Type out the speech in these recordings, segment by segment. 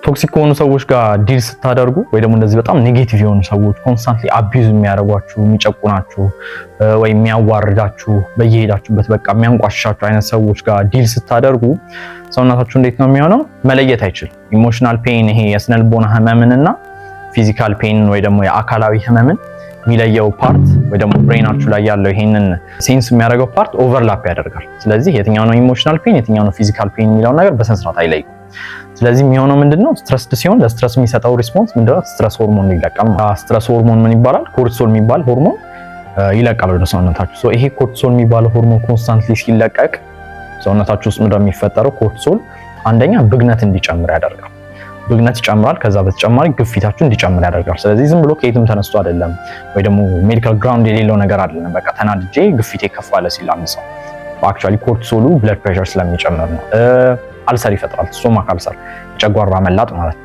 ቶክሲክ ከሆኑ ሰዎች ጋር ዲል ስታደርጉ ወይ ደግሞ እንደዚህ በጣም ኔጌቲቭ የሆኑ ሰዎች ኮንስታንትሊ አቢዩዝ የሚያደርጓችሁ የሚጨቁናችሁ ወይ የሚያዋርዳችሁ በየሄዳችሁበት በቃ የሚያንቋሽሻችሁ አይነት ሰዎች ጋር ዲል ስታደርጉ ሰውነታችሁ እንዴት ነው የሚሆነው? መለየት አይችልም። ኢሞሽናል ፔን ይሄ የስነልቦና ህመምንና ፊዚካል ፔን ወይ ደግሞ የአካላዊ ህመምን የሚለየው ፓርት ወይ ደግሞ ብሬናችሁ ላይ ያለው ይሄንን ሴንስ የሚያደርገው ፓርት ኦቨርላፕ ያደርጋል። ስለዚህ የትኛው ነው ኢሞሽናል ፔን የትኛው ነው ፊዚካል ፔን የሚለውን ነገር በስነ ስርዓት አይለይም። ስለዚህ የሚሆነው ምንድነው? ስትረስድ ሲሆን ለስትረስ የሚሰጠው ሪስፖንስ ምንድነው? ስትረስ ሆርሞን ይለቃል። ስትረስ ሆርሞን ምን ይባላል? ኮርቲሶል የሚባል ሆርሞን ይለቃል ወደ ሰውነታችሁ። ሶ ይሄ ኮርቲሶል የሚባለው ሆርሞን ኮንስታንትሊ ሲለቀቅ ሰውነታችሁ ውስጥ ምንድነው የሚፈጠረው? ኮርቲሶል አንደኛ ብግነት እንዲጨምር ያደርጋል። ብግነት ይጨምራል። ከዛ በተጨማሪ ግፊታችሁ እንዲጨምር ያደርጋል። ስለዚህ ዝም ብሎ ከየትም ተነስቶ አይደለም ወይ ደግሞ ሜዲካል ግራውንድ የሌለው ነገር አይደለም። በቃ ተናድጄ ግፊቴ ከፍ አለ ሲል አንድ ሰው አክቹአሊ ኮርቲሶሉ ብለድ ፕሬሸር ስለሚጨምር ነው። አልሰር ይፈጥራል። ስቶማክ አልሰር የጨጓራ መላጥ ማለት ነው።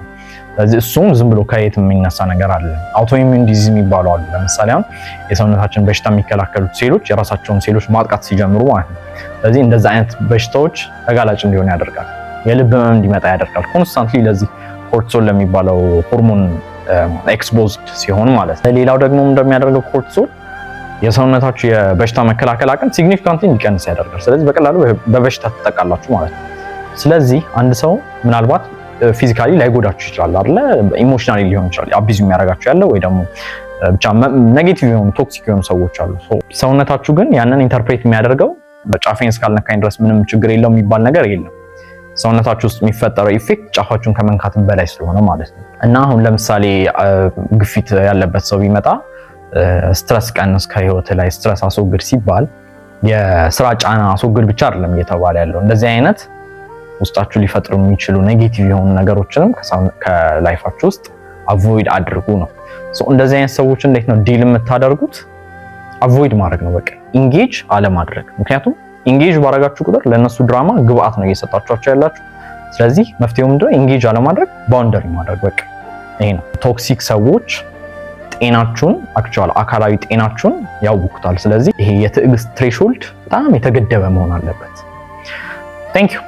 ስለዚህ እሱም ዝም ብሎ ከየትም የሚነሳ ነገር አይደለም። አውቶኢሚዩን ዲዚዝ የሚባሉ አሉ። ለምሳሌ አሁን የሰውነታችን በሽታ የሚከላከሉት ሴሎች የራሳቸውን ሴሎች ማጥቃት ሲጀምሩ ማለት ነው። ስለዚህ እንደዛ አይነት በሽታዎች ተጋላጭ እንዲሆን ያደርጋል። የልብ ህመም እንዲመጣ ያደርጋል። ኮንስታንትሊ ለዚህ ኮርቲሶል ለሚባለው ሆርሞን ኤክስፖዝድ ሲሆን ማለት ነው። ሌላው ደግሞ እንደሚያደርገው ኮርቲሶል የሰውነታችሁ የበሽታ መከላከል አቅም ሲግኒፊካንትሊ እንዲቀንስ ያደርጋል። ስለዚህ በቀላሉ በበሽታ ትጠቃላችሁ ማለት ነው። ስለዚህ አንድ ሰው ምናልባት ፊዚካሊ ላይጎዳችሁ ይችላል አይደለ? ኢሞሽናሊ ሊሆን ይችላል አቢዝ የሚያደርጋችሁ ያለው ወይ ደግሞ ብቻ ኔጌቲቭ የሆኑ ቶክሲክ የሆኑ ሰዎች አሉ። ሰውነታችሁ ግን ያንን ኢንተርፕሬት የሚያደርገው በጫፌን እስካልነካኝ ድረስ ምንም ችግር የለውም የሚባል ነገር የለም። ሰውነታችሁ ውስጥ የሚፈጠረው ኢፌክት ጫፋችሁን ከመንካትም በላይ ስለሆነ ማለት ነው። እና አሁን ለምሳሌ ግፊት ያለበት ሰው ቢመጣ ስትረስ ቀንስ ከህይወት ላይ ስትረስ አስወግድ ሲባል የስራ ጫና አስወግድ ብቻ አይደለም እየተባለ ያለው። እንደዚህ አይነት ውስጣችሁ ሊፈጥሩ የሚችሉ ኔጌቲቭ የሆኑ ነገሮችንም ከላይፋችሁ ውስጥ አቮይድ አድርጉ ነው። እንደዚህ አይነት ሰዎች እንዴት ነው ዲል የምታደርጉት? አቮይድ ማድረግ ነው በቃ ኢንጌጅ አለማድረግ። ምክንያቱም ኢንጌጅ ባረጋችሁ ቁጥር ለነሱ ድራማ ግብአት ነው እየሰጣችኋቸው ያላችሁ። ስለዚህ መፍትሄው ምንድነው? ኢንጌጅ አለማድረግ፣ ባውንደሪ ማድረግ በቃ ይሄ ነው። ቶክሲክ ሰዎች ጤናችሁን አክቹዋሊ አካላዊ ጤናችሁን ያውኩታል። ስለዚህ ይሄ የትዕግስት ትሬሾልድ በጣም የተገደበ መሆን አለበት። ቴንክ ዩ